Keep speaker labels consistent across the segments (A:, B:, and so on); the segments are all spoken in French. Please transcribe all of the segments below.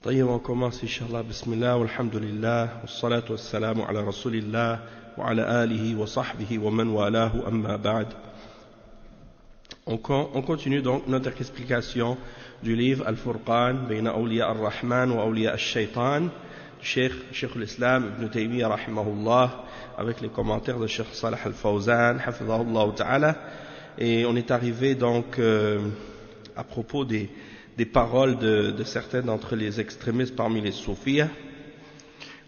A: طيب on commence Inch'Allah Bismillah walhamdulillah wassalatu wassalamu ala rasulillah wa ala alihi wa sahbihi wa man walahu amma ba'd. On continue donc notre explication du livre Al-Furqan bayna awliya ar-Rahman wa awliya al-Shaytan du Cheikh al-Islam Ibn Taymiyyah rahimahullah avec les commentaires de Cheikh Salih al-Fawzan hafidhahullah ta'ala. Et on est arrivé donc à propos des paroles de certains d'entre les extrémistes parmi les soufis.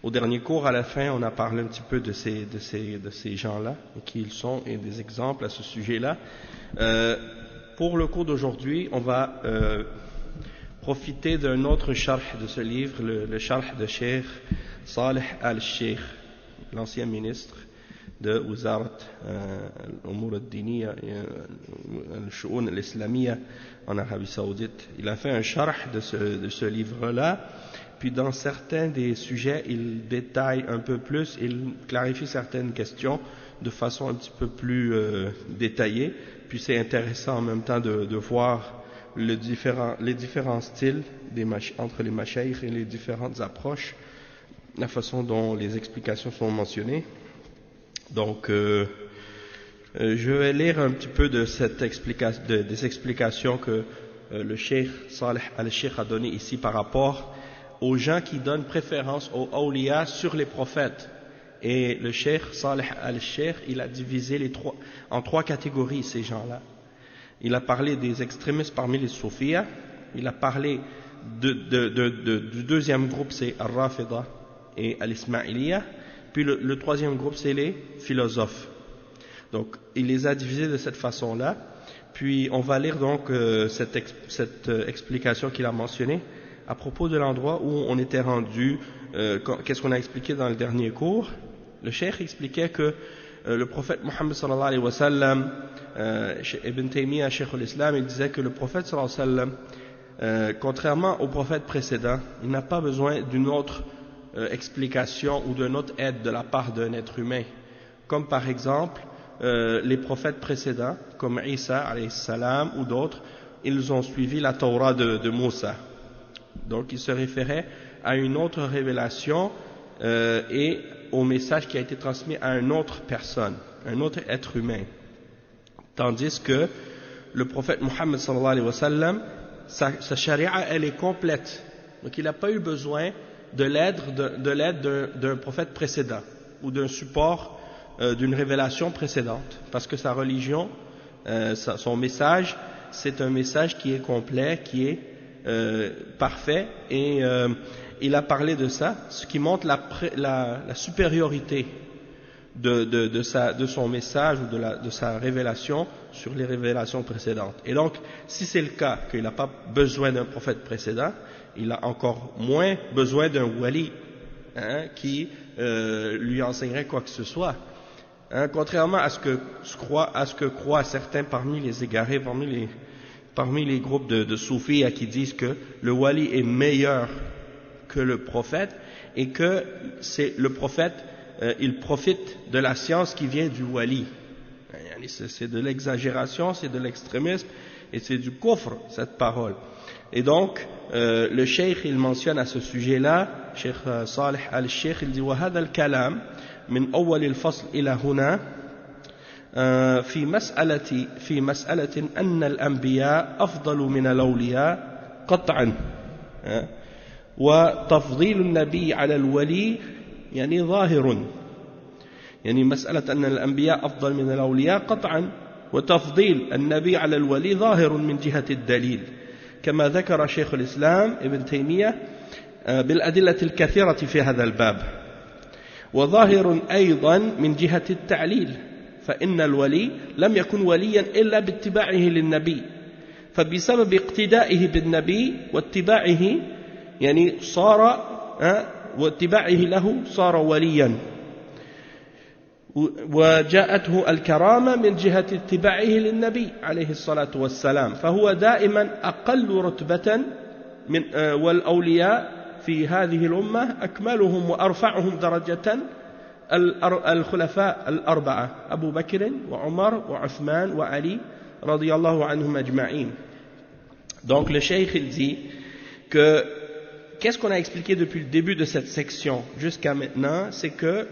A: Au dernier cours, à la fin, on a parlé un petit peu de ces gens-là, et qui ils sont, et des exemples à ce sujet-là. Pour le cours d'aujourd'hui, on va profiter d'un autre sharh de ce livre, le sharh de Cheikh Salih al-Sheikh, l'ancien ministre de Ouzarat al-Umur al-Diniya al-Shu'un al-Islamiyya en Arabie Saoudite. Il a fait un sharh de ce livre-là, puis dans certains des sujets, il détaille un peu plus, il clarifie certaines questions de façon un petit peu plus détaillée, puis c'est intéressant en même temps de voir les différents styles entre les mashaykh et les différentes approches, la façon dont les explications sont mentionnées. Donc, je vais lire un petit peu de des explications que le Cheikh Salih al-Sheikh a donné ici par rapport aux gens qui donnent préférence aux awliya sur les prophètes. Et le Cheikh Salih al-Sheikh, il a divisé en trois catégories ces gens-là. Il a parlé des extrémistes parmi les soufis, il a parlé du deuxième groupe, c'est al-Rafida et al-Ismailiyya. Puis le troisième groupe, c'est les philosophes. Donc, il les a divisés de cette façon-là. Puis, on va lire donc cette explication qu'il a mentionnée à propos de l'endroit où on était rendu. Qu'est-ce qu'on a expliqué dans le dernier cours? Le cheikh expliquait que le prophète Mohammed sallallahu alayhi wa sallam, Ibn Taymiyyah, Cheikh al-Islam, il disait que le prophète sallallahu alayhi wa sallam, contrairement au prophète précédent, il n'a pas besoin d'une autre explication ou d'une autre aide de la part d'un être humain, comme par exemple les prophètes précédents comme Isa alayhi salam ou d'autres, ils ont suivi la Torah de Moussa. Donc ils se référaient à une autre révélation et au message qui a été transmis à une autre personne, un autre être humain, tandis que le prophète Mohammed sallallahu alayhi wa sallam, sa charia elle est complète, donc il n'a pas eu besoin de l'aide d'un prophète précédent ou d'un support d'une révélation précédente, parce que sa religion, son message, c'est un message qui est complet, qui est parfait, et il a parlé de ça, ce qui montre la supériorité de son message ou de sa révélation sur les révélations précédentes. Et donc, si c'est le cas qu'il n'a pas besoin d'un prophète précédent, il a encore moins besoin d'un wali qui lui enseignerait quoi que ce soit. Contrairement à ce que croient certains parmi les égarés, parmi les groupes de soufis qui disent que le wali est meilleur que le prophète et que c'est le prophète, il profite de la science qui vient du wali. C'est de l'exagération, c'est de l'extrémisme et c'est du kufr, cette parole. Et donc, le cheikh, il mentionne à ce sujet-là, Cheikh Salih al-Sheikh, il dit وهذا الكلام من أول الفصل إلى هنا في مسألة أن الأنبياء أفضل من الأولياء قطعا وتفضيل النبي على الولي يعني ظاهر، يعني مسألة أن الأنبياء أفضل من الأولياء قطعا وتفضيل النبي على الولي ظاهر من جهة الدليل، كما ذكر شيخ الإسلام ابن تيمية بالأدلة الكثيرة في هذا الباب، وظاهر أيضا من جهة التعليل، فإن الولي لم يكن وليا إلا باتباعه للنبي، فبسبب اقتدائه بالنبي واتباعه يعني واتباعه له صار وليا، وجاءته الكرامة من جهة اتباعه للنبي عليه الصلاة والسلام، فهو دائما أقل رتبة والأولياء في هذه الأمة أكملهم وأرفعهم درجة الخلفاء الأربعة أبو بكر وعمر وعثمان وعلي رضي الله عنهم أجمعين. Donc le cheikh il dit que qu'est-ce qu'on a expliqué depuis le début de cette section jusqu'à maintenant? C'est que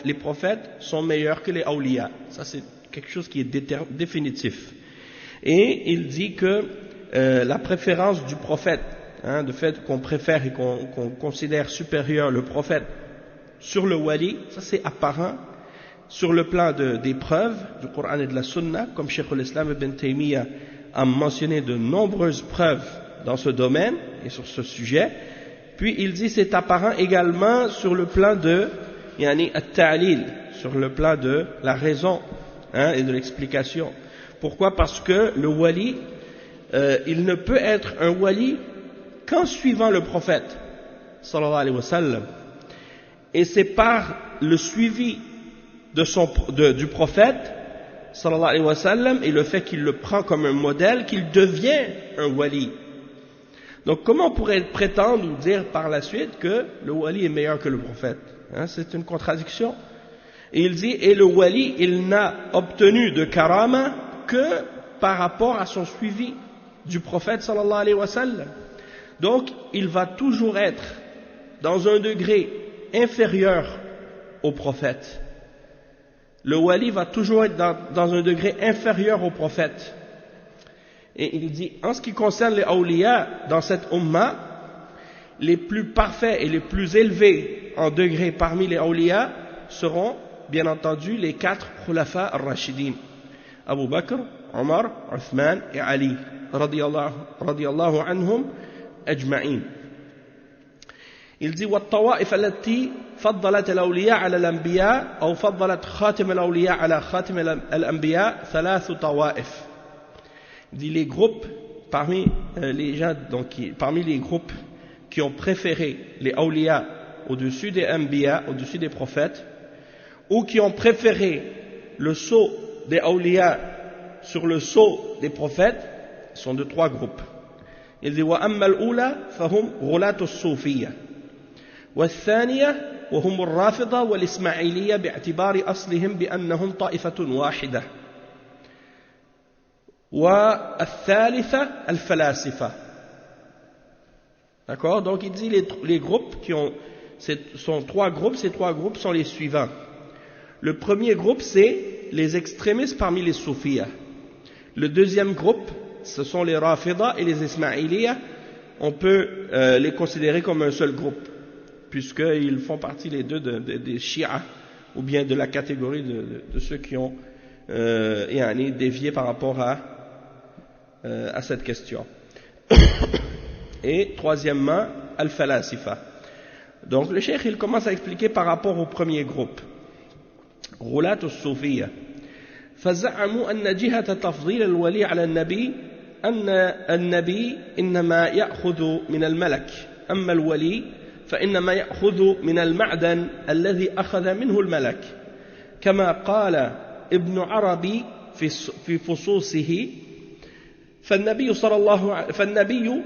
A: les prophètes sont meilleurs que les awliya. Ça, c'est quelque chose qui est définitif. Et il dit que la préférence du prophète, le fait qu'on préfère et qu'on considère supérieur le prophète sur le wali, ça c'est apparent sur le plan des preuves du Coran et de la Sunna, comme Cheikh al-Islam ibn Taymiyyah a mentionné de nombreuses preuves dans ce domaine et sur ce sujet. Puis il dit c'est apparent également sur le plan de at-ta'lil, sur le plan de la raison et de l'explication. Pourquoi? Parce que le wali, il ne peut être un wali qu'en suivant le prophète sallallahu alayhi wa sallam. Et c'est par le suivi du prophète sallallahu alayhi wa sallam et le fait qu'il le prend comme un modèle qu'il devient un wali. Donc comment on pourrait prétendre ou dire par la suite que le wali est meilleur que le prophète? C'est une contradiction. Et il dit, et le wali, il n'a obtenu de karama que par rapport à son suivi du prophète sallallahu alayhi wa sallam. Donc il va toujours être dans un degré inférieur au prophète. Le wali va toujours être dans un degré inférieur au prophète. Et il dit, en ce qui concerne les awliya dans cette umma, les plus parfaits et les plus élevés en degré parmi les awliya seront, bien entendu, les 4 khulafa ar-rashidin. Abu Bakr, Omar, Uthman et Ali, radiyallahu anhum ajma'in. Il dit والطوائف التي فضلت الأولياء على الأنبياء أو فضلت خاتم الأولياء على خاتم الأنبياء 3 طوائف. Il dit les groupes parmi les gens parmi les groupes qui ont préféré les awliya au-dessus des anbiya, au-dessus des prophètes, ou qui ont préféré le sceau des awliya sur le sceau des prophètes, sont de 3 groupes. Il dit وأما الأولى فهم غلاة الصوفية والثانية وهم الرافضة والإسماعيلية باعتبار أصلهم بأنهم طائفة واحدة والثالثة الفلاسفة. D'accord? Donc il dit les groupes sont 3 groupes, ces 3 groupes sont les suivants. Le premier groupe c'est les extrémistes parmi les soufiyas. Le deuxième groupe ce sont les Rafida et les Ismaïliya. On peut les considérer comme un seul groupe, puisqu'ils font partie les deux des Shia, ou bien de la catégorie de ceux qui ont dévié par rapport à cette question. Et troisièmement, Al-Falasifa. Donc le cheikh il commence à expliquer par rapport au premier groupe, Ghulat al-Soufiyya. فزعموا أن جهة تفضيل الولي على النبي أن النبي إنما يأخذ من الملك، أما الولي فإنما يأخذ من المعدن الذي أخذ منه الملك، كما قال ابن عربي في فصوصه فالنبي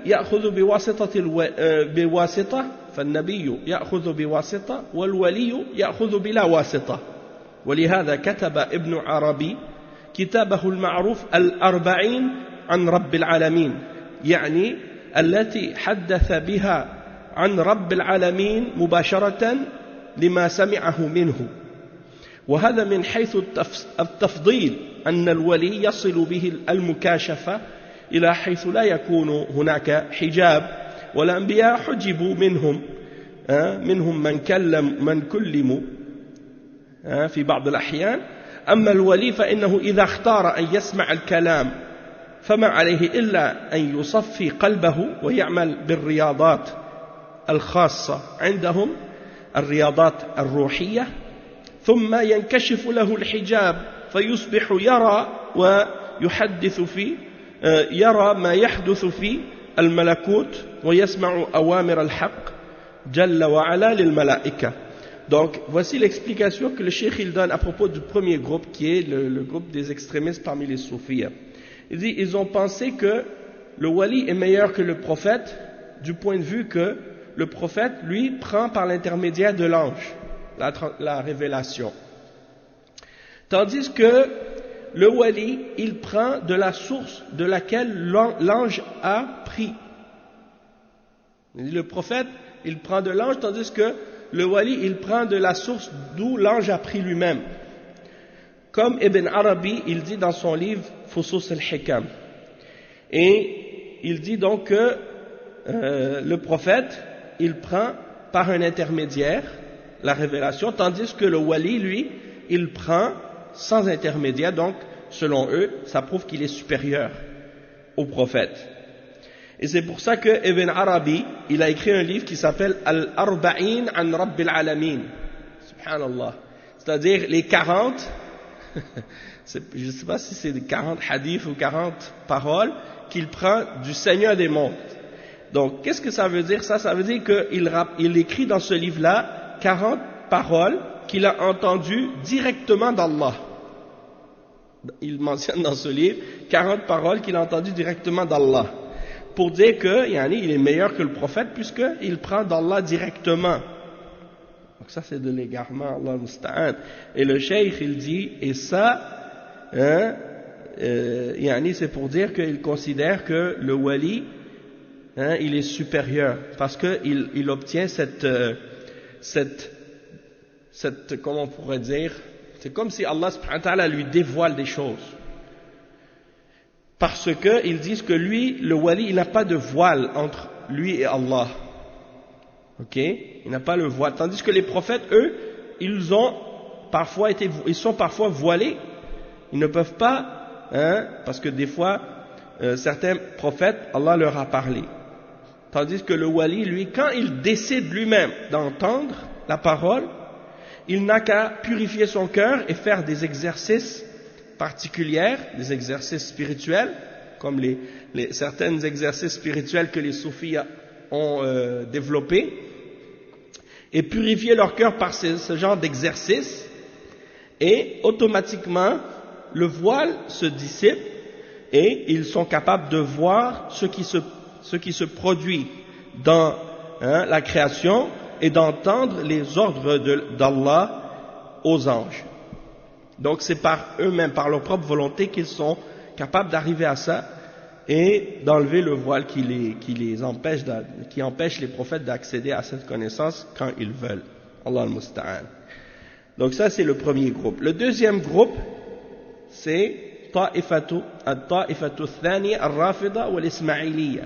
A: يأخذ بواسطة والولي يأخذ بلا واسطة. ولهذا كتب ابن عربي كتابه المعروف 40 عن رب العالمين، يعني التي حدث بها عن رب العالمين مباشرة لما سمعه منه. وهذا من حيث التفضيل أن الولي يصل به المكاشفة إلى حيث لا يكون هناك حجاب، والأنبياء حجبوا منهم من كلموا في بعض الأحيان. أما الولي فإنه إذا اختار أن يسمع الكلام فما عليه إلا أن يصفي قلبه ويعمل بالرياضات الخاصة عندهم، الرياضات الروحية، ثم ينكشف له الحجاب فيصبح يرى ما يحدث في الملكوت ويسمع أوامر الحق جل وعلا للملائكة. Donc, voici l'explication que le cheikh il donne à propos du premier groupe, qui est le groupe des extrémistes parmi les soufis. Il dit, ils ont pensé que le wali est meilleur que le prophète, du point de vue que le prophète, lui, prend par l'intermédiaire de l'ange, la révélation. Tandis que le wali, il prend de la source de laquelle l'ange a pris. Le prophète, il prend de l'ange, tandis que le wali, il prend de la source d'où l'ange a pris lui-même. Comme Ibn Arabi, il dit dans son livre Fusus al-Hikam. Et il dit donc que le prophète, il prend par un intermédiaire la révélation, tandis que le wali, lui, il prend sans intermédiaire. Donc, selon eux, ça prouve qu'il est supérieur au prophète. Et c'est pour ça que Ibn Arabi, il a écrit un livre qui s'appelle Al-Arba'in an Rabbil Alamin. Subhanallah. C'est-à-dire les 40, je ne sais pas si c'est 40 hadiths ou 40 paroles qu'il prend du Seigneur des mondes. Donc, qu'est-ce que ça veut dire ça? Ça veut dire qu'il écrit dans ce livre-là 40 paroles qu'il a entendues directement d'Allah. Il mentionne dans ce livre 40 paroles qu'il a entendues directement d'Allah. Pour dire que, il est meilleur que le prophète puisqu'il prend d'Allah directement. Donc ça c'est de l'égarement, Allah musta'an. Et le cheikh il dit, et ça, c'est pour dire qu'il considère que le wali, il est supérieur parce qu'il obtient cette, comment on pourrait dire, c'est comme si Allah subhanahu wa ta'ala lui dévoile des choses. Parce qu'ils disent que lui, le wali, il n'a pas de voile entre lui et Allah. Ok? Il n'a pas le voile. Tandis que les prophètes, eux, ils sont parfois voilés. Ils ne peuvent pas, parce que des fois, certains prophètes, Allah leur a parlé. Tandis que le wali, lui, quand il décide lui-même d'entendre la parole, il n'a qu'à purifier son cœur et faire des exercices particulières, des exercices spirituels, comme certains exercices spirituels que les soufis ont développés, et purifier leur cœur par ce genre d'exercice, et automatiquement le voile se dissipe et ils sont capables de voir ce qui se produit dans la création et d'entendre les ordres d'Allah aux anges. Donc c'est par eux-mêmes, par leur propre volonté qu'ils sont capables d'arriver à ça et d'enlever le voile qui empêche les prophètes d'accéder à cette connaissance quand ils veulent. Allah al-Musta'an. Donc ça c'est le premier groupe. Le deuxième groupe, c'est Ta'ifatu Thani al-Rafida ou al-Ismailiya.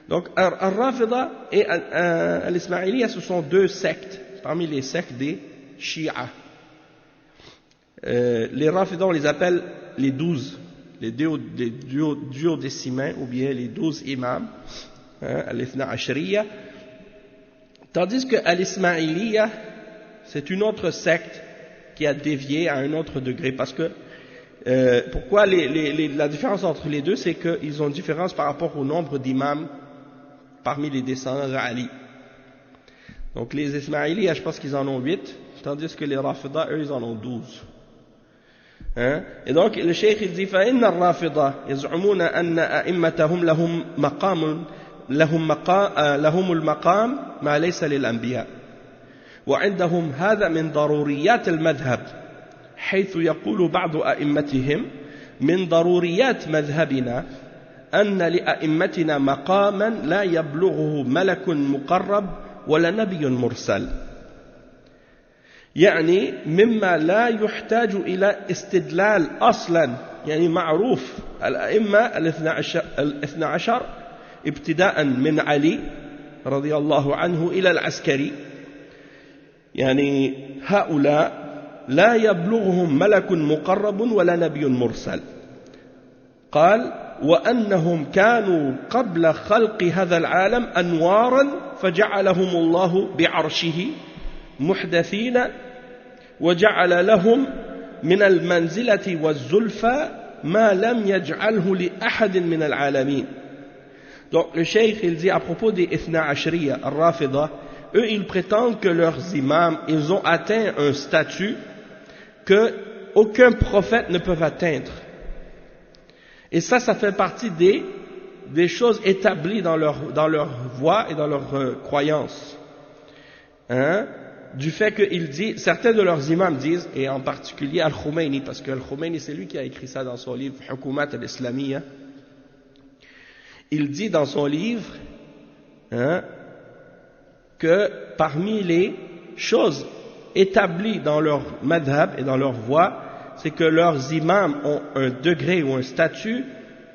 A: Donc al-Rafida et al-Ismailiya, ce sont deux sectes parmi les sectes des Shia. Les Rafida, on les appelle les 12, les duodécimains ou bien les 12 imams, al-Ithna Ashriya. Tandis que al-Ismailiya, c'est une autre secte qui a dévié à un autre degré. Parce que, pourquoi la différence entre les deux, c'est qu'ils ont une différence par rapport au nombre d'imams parmi les descendants d'Ali. Donc les Ismailiya, je pense qu'ils en ont 8, tandis que les Rafida, eux, ils en ont 12. Et donc le cheikh il dit فإن الرافضة يزعمون أن أئمتهم لهم المقام ما ليس للأنبياء وعندهم هذا من ضروريات المذهب حيث يقول بعض أئمتهم من ضروريات مذهبنا أن لأئمتنا مقاما لا يبلغه ملك مقرب ولا نبي مرسل يعني مما لا يحتاج إلى استدلال أصلا يعني معروف الأئمة الاثنى عشر ابتداء من علي رضي الله عنه إلى العسكري يعني هؤلاء لا يبلغهم ملك مقرب ولا نبي مرسل قال وأنهم كانوا قبل خلق هذا العالم أنوارا فجعلهم الله بعرشه محدثين وجعل لهم من المنزلة والزلفى ما لم يجعله لأحد من العالمين. Donc le cheikh il dit à propos des Ithna Ashriya, al-Rafida, eux ils prétendent que leurs imams ils ont atteint un statut que aucun prophète ne peut atteindre. Et ça fait partie des choses établies dans leur voie et dans leur croyance. Du fait qu'il dit, certains de leurs imams disent, et en particulier Al-Khomeini, parce que Al-Khomeini c'est lui qui a écrit ça dans son livre Hukumat al-Islamiyya, il dit dans son livre que parmi les choses établies dans leur madhab et dans leur voie, c'est que leurs imams ont un degré ou un statut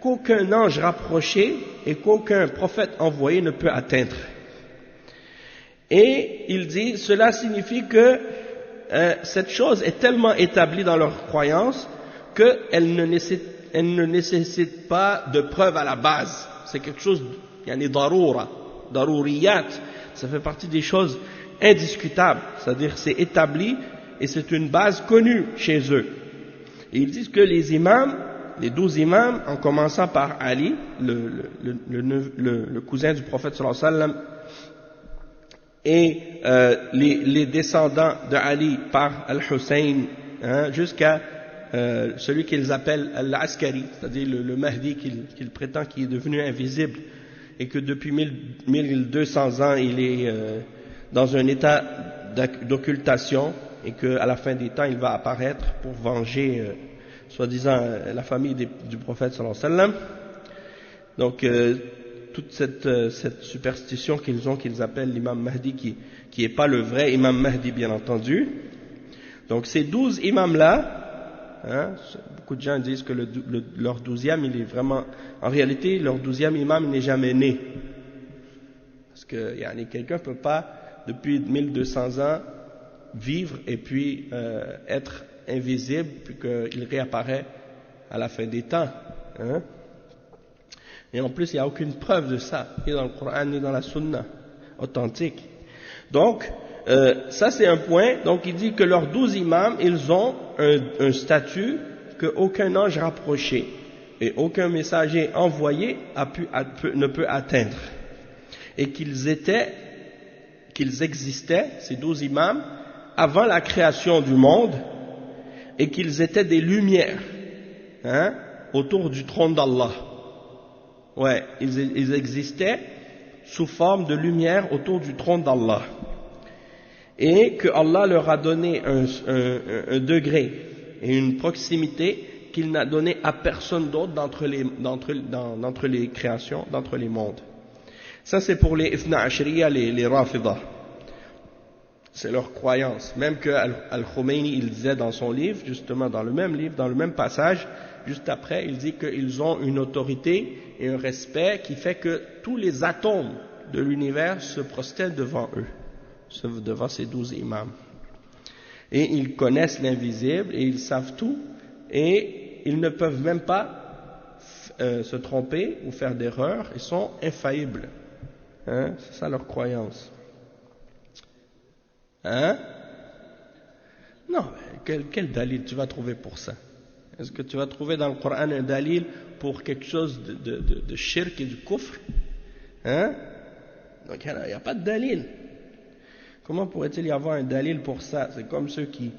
A: qu'aucun ange rapproché et qu'aucun prophète envoyé ne peut atteindre. Et il dit, cela signifie que cette chose est tellement établie dans leur croyance qu'elle ne nécessite pas de preuve à la base. C'est quelque chose, yani daruriyat, ça fait partie des choses indiscutables, c'est-à-dire c'est établi et c'est une base connue chez eux. Et ils disent que les imams, les 12 imams, en commençant par Ali, le cousin du prophète sallallahu alayhi wa sallam, et les descendants de Ali par Al-Hussein, jusqu'à celui qu'ils appellent Al-Askari, c'est-à-dire le Mahdi qu'il prétend qui est devenu invisible et que depuis 1200 ans il est dans un état d'occultation et qu'à la fin des temps il va apparaître pour venger soi-disant la famille du prophète sallallahu alayhi wa sallam. Donc toute cette superstition qu'ils ont, qu'ils appellent l'imam Mahdi, qui n'est pas le vrai imam Mahdi bien entendu. Donc ces 12 imams-là, beaucoup de gens disent que leur 12e, il est vraiment, en réalité, leur 12e imam, il n'est jamais né. Parce que quelqu'un ne peut pas, depuis 1200 ans, vivre et puis être invisible, puis qu'il réapparaît à la fin des temps. Et en plus, il n'y a aucune preuve de ça, ni dans le Coran, ni dans la Sunna authentique. Donc, ça c'est un point. Donc il dit que leurs 12 imams, ils ont un statut qu'aucun ange rapproché et aucun messager envoyé ne peut atteindre. Et qu'ils existaient, ces 12 imams, avant la création du monde, et qu'ils étaient des lumières autour du trône d'Allah. Ouais, ils existaient sous forme de lumière autour du trône d'Allah. Et que Allah leur a donné un degré et une proximité qu'il n'a donné à personne d'autre d'entre les créations, d'entre les mondes. Ça c'est pour les Ithna Ashriya, les Rafidah. C'est leur croyance. Même que Al-Khomeini, il disait dans son livre, justement dans le même livre, dans le même passage, juste après, il dit qu'ils ont une autorité et un respect qui fait que tous les atomes de l'univers se prosternent devant eux, devant ces 12 imams. Et ils connaissent l'invisible et ils savent tout et ils ne peuvent même pas se tromper ou faire d'erreurs, ils sont infaillibles. C'est ça leur croyance. Non, quel dalil tu vas trouver pour ça? Est-ce que tu vas trouver dans le Coran un dalil pour quelque chose de shirk et du kufr? Donc il n'y a pas de dalil. Comment pourrait-il y avoir un dalil pour ça? C'est comme ceux qui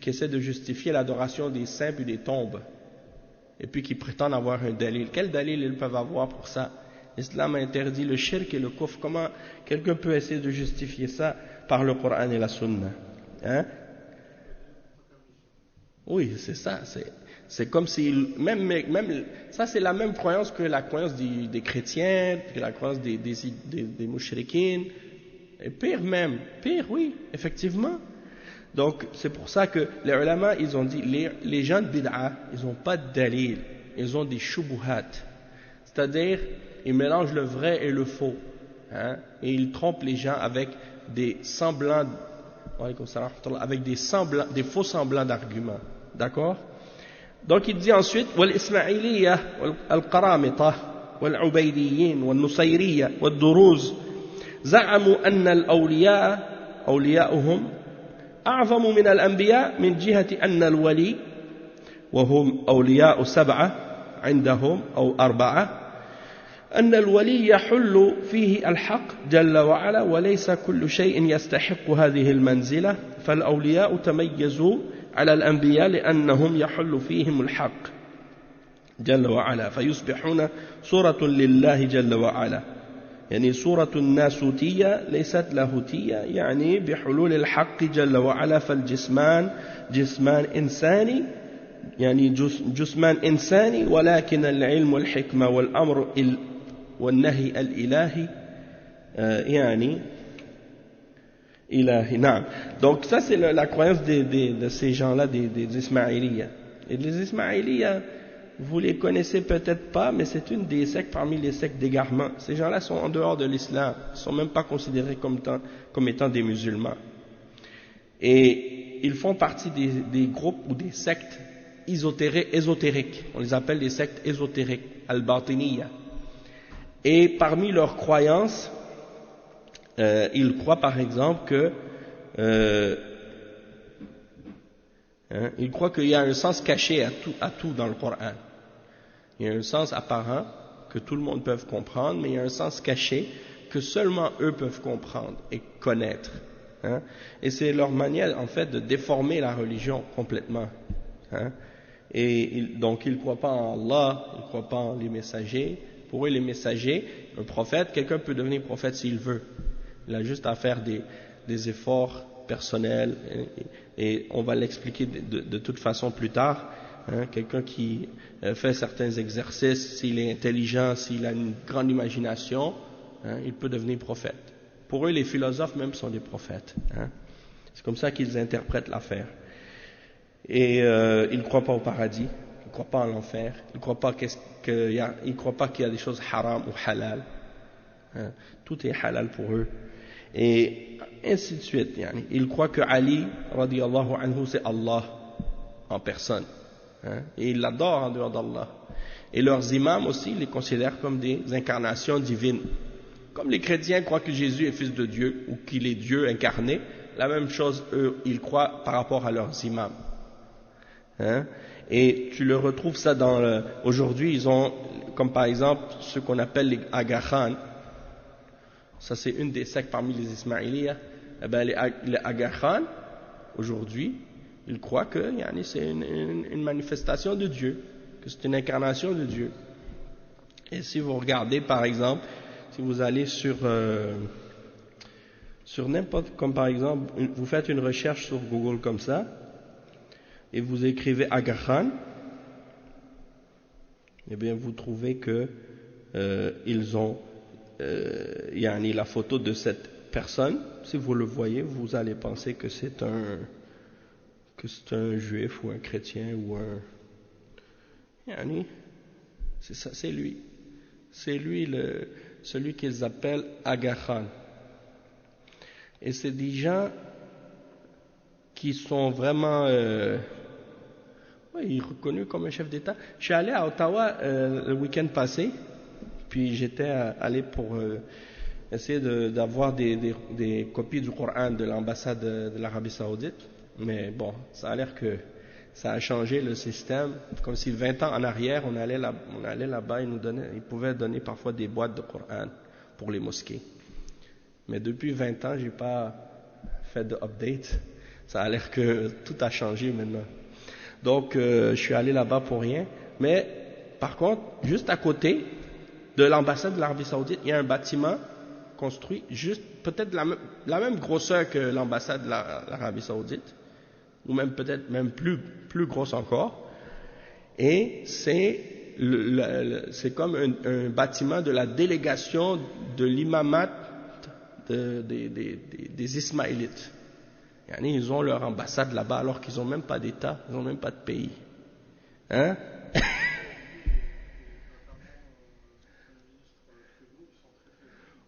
A: essaient de justifier l'adoration des saints et des tombes, et puis qui prétendent avoir un dalil. Quel dalil ils peuvent avoir pour ça? L'islam a interdit le shirk et le kufr. Comment quelqu'un peut essayer de justifier ça par le Coran et la Sunna? Oui, c'est ça. C'est comme si même ça, c'est la même croyance que la croyance des chrétiens, que la croyance des mouchriquines. Et pire même, oui, effectivement. Donc c'est pour ça que les ulama, ils ont dit les gens de bid'a, ils n'ont pas de dalil, ils ont des shubuhat, c'est-à-dire ils mélangent le vrai et le faux, et ils trompent les gens avec des semblants, avec des faux semblants d'arguments, d'accord? Donc il dit ensuite wal ismailiyya wal qaramita wal ubaydiyyin wal nusayriyya wal duruz زعموا أن الأولياء أولياؤهم أعظم من الأنبياء من جهة أن الولي وهم أولياء 7 عندهم أو 4 أن الولي يحل فيه الحق جل وعلا وليس كل شيء يستحق هذه المنزلة فالأولياء تميزوا على الأنبياء لأنهم يحل فيهم الحق جل وعلا فيصبحون صورة لله جل وعلا يعني صورة الناسوتية ليست لاهوتية يعني بحلول الحق جل وعلا فالجسمان جسمان إنساني يعني جسمان إنساني ولكن العلم والحكمة والأمر والنهي الإلهي يعني ilahi. Naam. Donc ça c'est la croyance de ces gens-là, des Ismaïliya. Et les Ismaïliya, vous les connaissez peut-être pas, mais c'est une des sectes parmi les sectes d'égarement. Ces gens-là sont en dehors de l'islam, ils ne sont même pas considérés comme étant des musulmans. Et ils font partie des groupes ou des sectes ésotériques. On les appelle des sectes ésotériques, al-Batiniya. Et parmi leurs croyances, ils croient par exemple que ils croient qu'il y a un sens caché à tout dans le Coran. Il y a un sens apparent que tout le monde peut comprendre, mais il y a un sens caché que seulement eux peuvent comprendre et connaître. Et c'est leur manière en fait de déformer la religion complètement. Et donc ils ne croient pas en Allah, ils ne croient pas en les messagers. Pour eux les messagers, un prophète, quelqu'un peut devenir prophète s'il veut. Il a juste à faire des efforts personnels et on va l'expliquer de toute façon plus tard. Quelqu'un qui fait certains exercices, s'il est intelligent, s'il a une grande imagination, il peut devenir prophète. Pour eux, les philosophes même sont des prophètes. C'est comme ça qu'ils interprètent l'affaire. Et ils ne croient pas au paradis, ils ne croient pas en l'enfer, ils ne croient pas qu'il y a des choses haram ou halal. Tout est halal pour eux. Et ainsi de suite. Ils croient que Ali, radiyallahu anhu, c'est Allah en personne. Et ils l'adorent en dehors d'Allah. Et leurs imams aussi les considèrent comme des incarnations divines. Comme les chrétiens croient que Jésus est fils de Dieu ou qu'il est Dieu incarné, la même chose, eux, ils croient par rapport à leurs imams. Et tu le retrouves ça aujourd'hui, ils ont, comme par exemple, ce qu'on appelle les Aga Khan. Ça, c'est une des sectes parmi les Ismaïliya. Les Aga Khan, aujourd'hui, ils croient que c'est une manifestation de Dieu, que c'est une incarnation de Dieu. Et si vous regardez, par exemple, si vous allez sur n'importe, comme par exemple, vous faites une recherche sur Google comme ça, et vous écrivez Aga Khan, eh bien vous trouvez que ils ont la photo de cette personne. Si vous le voyez, vous allez penser que c'est un juif ou un chrétien ou c'est ça, c'est lui. C'est lui celui qu'ils appellent Aga Khan. Et c'est des gens qui sont vraiment reconnus comme un chef d'État. Je suis allé à Ottawa le week-end passé, puis j'étais allé pour essayer d'avoir des copies du Coran de l'ambassade de l'Arabie Saoudite. Mais bon, ça a l'air que ça a changé le système. Comme si 20 ans en arrière, on allait là-bas, ils pouvaient donner parfois des boîtes de Coran pour les mosquées. Mais depuis 20 ans, j'ai pas fait de update. Ça a l'air que tout a changé maintenant. Donc, je suis allé là-bas pour rien. Mais, par contre, juste à côté de l'ambassade de l'Arabie Saoudite, il y a un bâtiment construit juste peut-être la même grosseur que l'ambassade de l'Arabie Saoudite, ou même peut-être même plus grosse encore. Et c'est comme un bâtiment de la délégation de l'imamat des Ismaélites. Ils ont leur ambassade là-bas alors qu'ils n'ont même pas d'État, ils n'ont même pas de pays.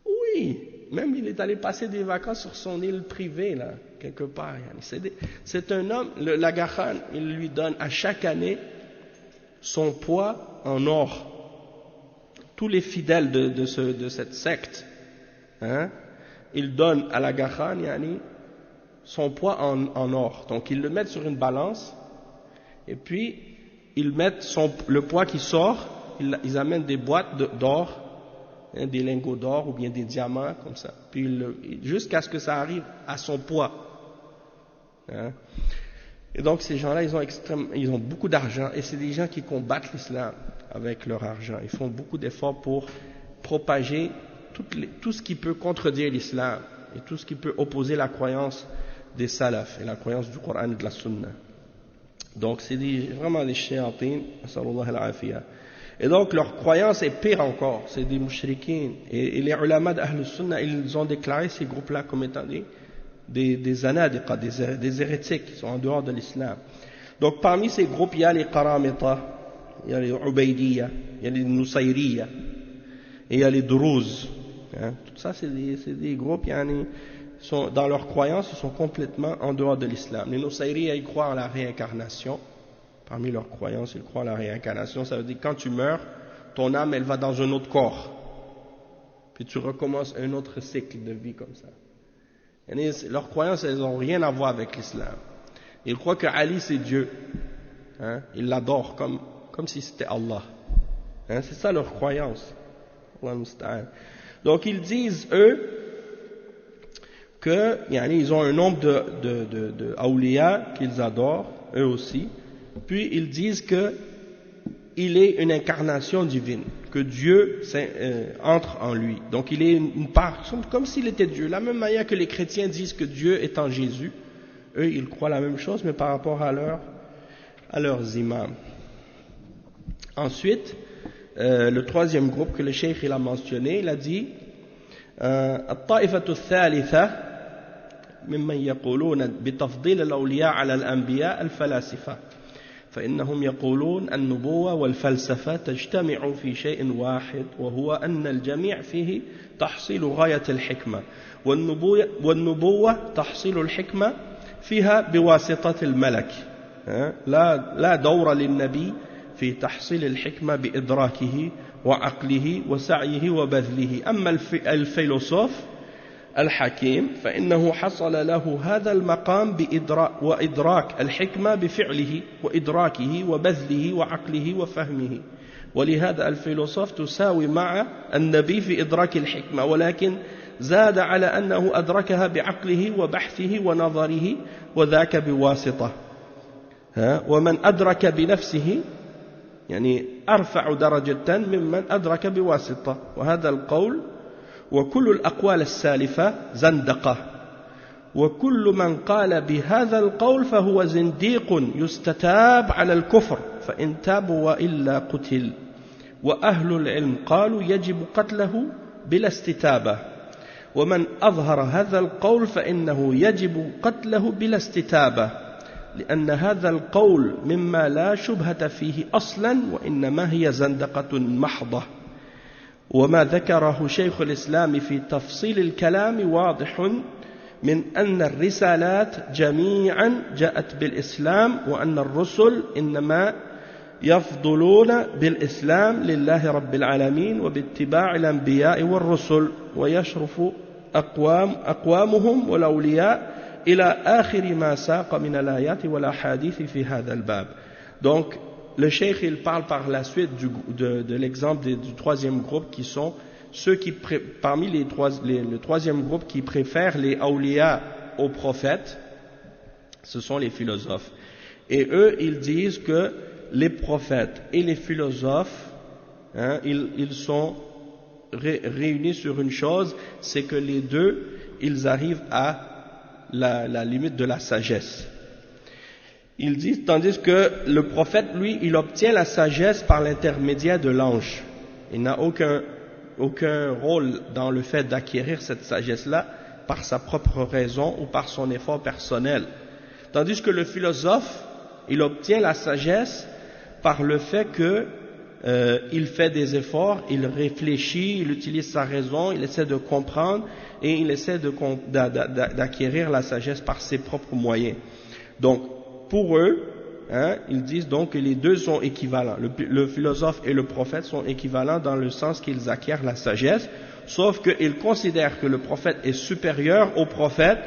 A: Oui, même il est allé passer des vacances sur son île privée, là, quelque part. C'est un homme, l'Aga Khan, il lui donne à chaque année son poids en or. Tous les fidèles de cette secte, ils donnent à l'Aga Khan, son poids en or. Donc ils le mettent sur une balance, et puis ils mettent le poids qui sort, ils amènent des boîtes d'or, des lingots d'or ou bien des diamants comme ça, puis jusqu'à ce que ça arrive à son poids. Et donc ces gens-là, ils ont beaucoup d'argent, et c'est des gens qui combattent l'islam avec leur argent. Ils font beaucoup d'efforts pour propager tout ce qui peut contredire l'islam et tout ce qui peut opposer la croyance des salafs et la croyance du Coran et de la Sunna. Donc c'est vraiment des shayatin, sallallahu alayhi wa. Et donc leur croyance est pire encore, c'est des mushrikines. Et les ulama d'Ahl Sunna, ils ont déclaré ces groupes-là comme étant des anadiqa, des hérétiques qui sont en dehors de l'islam. Donc parmi ces groupes, il y a les Qaramita, il y a les Ubaydiyya, il y a les Nusayriya, et il y a les Druze. Hein. Tout ça, c'est des groupes qui sont, dans leurs croyances, ils sont complètement en dehors de l'islam. Les Nusayriya, ils croient en la réincarnation. Parmi leurs croyances, ils croient en la réincarnation. Ça veut dire que quand tu meurs, ton âme, elle va dans un autre corps. Puis tu recommences un autre cycle de vie comme ça. Et leurs croyances, elles n'ont rien à voir avec l'islam. Ils croient que Ali, c'est Dieu. Hein? Ils l'adorent comme si c'était Allah. Hein? C'est ça leur croyance. Donc ils disent, eux, que, ils ont un nombre de awliya qu'ils adorent, eux aussi. Puis ils disent que il est une incarnation divine, que Dieu entre en lui. Donc il est une part, comme s'il était Dieu. La même manière que les chrétiens disent que Dieu est en Jésus, eux ils croient la même chose, mais par rapport à leurs imams. Ensuite, le troisième groupe que le cheikh il a mentionné, il a dit الطائفة الثالثة ممن يقولون بتفضيل الأولياء على الأنبياء الفلاسفة فإنهم يقولون النبوة والفلسفة تجتمع في شيء واحد وهو أن الجميع فيه تحصيل غاية الحكمة والنبوة تحصيل الحكمة فيها بواسطة الملك لا دور للنبي في تحصيل الحكمة بإدراكه وعقله وسعيه وبذله أما الفيلسوف الحكيم فإنه حصل له هذا المقام وإدراك الحكمة بفعله وإدراكه وبذله وعقله وفهمه ولهذا الفيلسوف تساوي مع النبي في إدراك الحكمة ولكن زاد على أنه أدركها بعقله وبحثه ونظره وذاك بواسطة ومن أدرك بنفسه أرفع درجة ممن أدرك بواسطة وهذا القول وكل الأقوال السالفة زندقة وكل من قال بهذا القول فهو زنديق يستتاب على الكفر فإن تاب وإلا قتل وأهل العلم قالوا يجب قتله بلا استتابة ومن أظهر هذا القول فإنه يجب قتله بلا استتابة لأن هذا القول مما لا شبهة فيه أصلا وإنما هي زندقة محضة وما ذكره شيخ الإسلام في تفصيل الكلام واضح من أن الرسالات جميعا جاءت بالإسلام وأن الرسل إنما يفضلون بالإسلام لله رب العالمين وباتباع الأنبياء والرسل ويشرف أقوامهم والأولياء إلى آخر ما ساق من الآيات والأحاديث في هذا الباب. Donc le cheikh il parle par la suite de l'exemple du troisième groupe qui sont ceux qui parmi le troisième groupe qui préfèrent les awliya aux prophètes, ce sont les philosophes. Et eux ils disent que les prophètes et les philosophes ils sont réunis sur une chose, c'est que les deux ils arrivent à la limite de la sagesse. Ils disent, tandis que le prophète, lui, il obtient la sagesse par l'intermédiaire de l'ange. Il n'a aucun rôle dans le fait d'acquérir cette sagesse-là par sa propre raison ou par son effort personnel. Tandis que le philosophe, il obtient la sagesse par le fait que il fait des efforts, il réfléchit, il utilise sa raison, il essaie de comprendre et il essaie d'acquérir la sagesse par ses propres moyens. Donc, pour eux, ils disent donc que les deux sont équivalents. Le philosophe et le prophète sont équivalents dans le sens qu'ils acquièrent la sagesse, sauf qu'ils considèrent que le prophète est supérieur au prophète,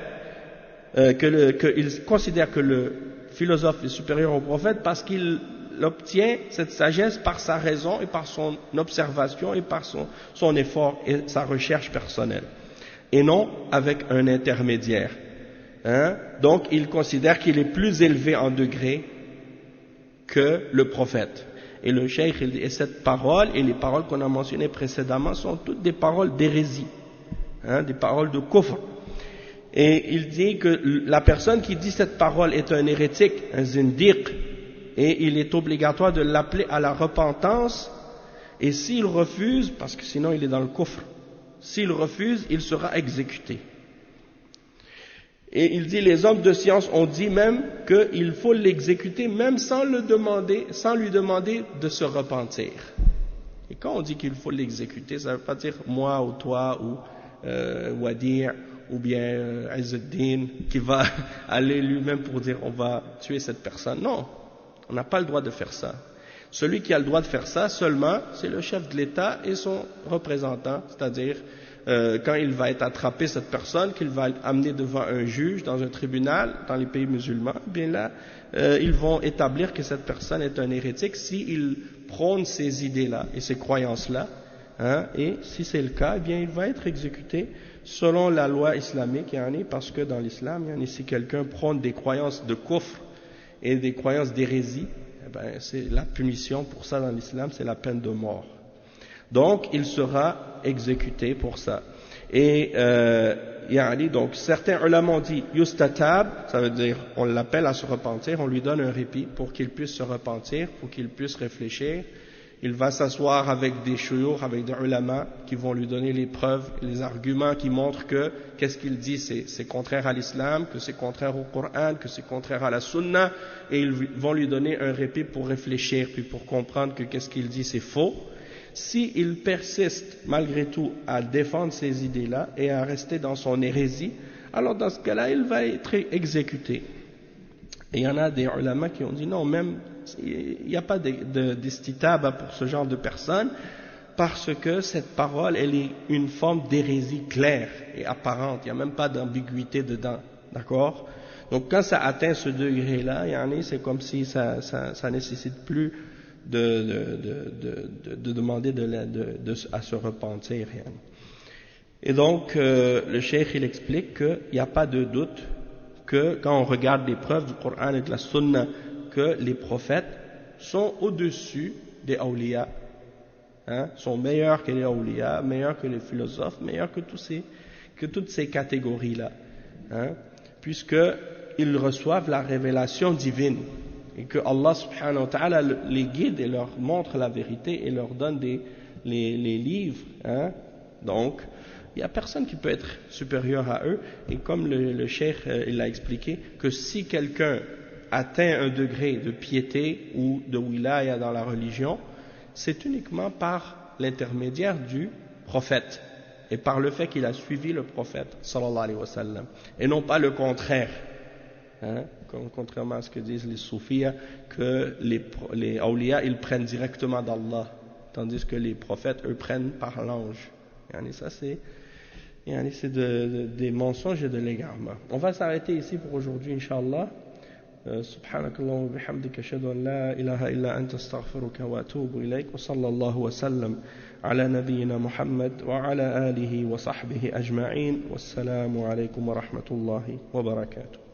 A: qu'ils considèrent que le philosophe est supérieur au prophète parce qu'il obtient cette sagesse par sa raison et par son observation et par son effort et sa recherche personnelle, et non avec un intermédiaire. Donc il considère qu'il est plus élevé en degré que le prophète. Et le cheikh, et cette parole et les paroles qu'on a mentionnées précédemment sont toutes des paroles d'hérésie, des paroles de kufr. Et il dit que la personne qui dit cette parole est un hérétique, un zindiq, et il est obligatoire de l'appeler à la repentance, et s'il refuse, parce que sinon il est dans le kufr, s'il refuse, il sera exécuté. Et il dit, les hommes de science ont dit même qu'il faut l'exécuter même sans lui demander de se repentir. Et quand on dit qu'il faut l'exécuter, ça ne veut pas dire moi ou toi ou Wadir ou bien Izzuddin qui va aller lui-même pour dire on va tuer cette personne. Non, on n'a pas le droit de faire ça. Celui qui a le droit de faire ça seulement, c'est le chef de l'État et son représentant, c'est-à-dire quand il va être attrapé, cette personne, qu'il va amener devant un juge dans un tribunal dans les pays musulmans, bien là, ils vont établir que cette personne est un hérétique s'il prône ces idées-là et ces croyances-là, hein, et si c'est le cas, eh bien il va être exécuté selon la loi islamique, parce que dans l'islam, si quelqu'un prône des croyances de kufr et des croyances d'hérésie, eh ben, c'est la punition pour ça dans l'islam, c'est la peine de mort. Donc, il sera exécuté pour ça. Et donc certains ulama ont dit yustatab, ça veut dire on l'appelle à se repentir, on lui donne un répit pour qu'il puisse se repentir, pour qu'il puisse réfléchir. Il va s'asseoir avec des shuyukh, avec des ulama qui vont lui donner les preuves, les arguments qui montrent que qu'est-ce qu'il dit, c'est contraire à l'islam, que c'est contraire au Coran, que c'est contraire à la sunna, et ils vont lui donner un répit pour réfléchir, puis pour comprendre que qu'est-ce qu'il dit c'est faux. S'il persiste malgré tout à défendre ces idées-là et à rester dans son hérésie, alors dans ce cas-là, il va être exécuté. Et il y en a des ulama qui ont dit non, même il n'y a pas d'istitaba pour ce genre de personnes, parce que cette parole, elle est une forme d'hérésie claire et apparente, il n'y a même pas d'ambiguïté dedans, d'accord? Donc quand ça atteint ce degré-là, c'est comme si ça nécessite plus de demander à se repentir. Et donc, le cheikh il explique qu'il n'y a pas de doute que quand on regarde les preuves du Coran et de la Sunna, que les prophètes sont au-dessus des awliya, sont meilleurs que les awliya, meilleurs que les philosophes, meilleurs que toutes ces catégories-là, puisqu'ils reçoivent la révélation divine. Et que Allah subhanahu wa ta'ala les guide et leur montre la vérité et leur donne les livres. Donc, il n'y a personne qui peut être supérieur à eux. Et comme le cheikh il a expliqué, que si quelqu'un atteint un degré de piété ou de wilaya dans la religion, c'est uniquement par l'intermédiaire du prophète et par le fait qu'il a suivi le prophète sallallahu alayhi wa sallam, et non pas le contraire. Contrairement à ce que disent les soufis, que les awliya ils prennent directement d'Allah, tandis que les prophètes eux prennent par l'ange. Ça c'est des mensonges et de l'égarement. On va s'arrêter ici pour aujourd'hui, Inch'Allah. Subhanakallahumma wa bihamdika ashhadu an la ilaha illa anta astaghfiruka wa atubu ilayk wa sallallahu wa sallam ala nabiyyina Muhammad wa ala alihi wa sahbihi ajma'in. Wassalamu alaykum wa rahmatullahi wa barakatuh.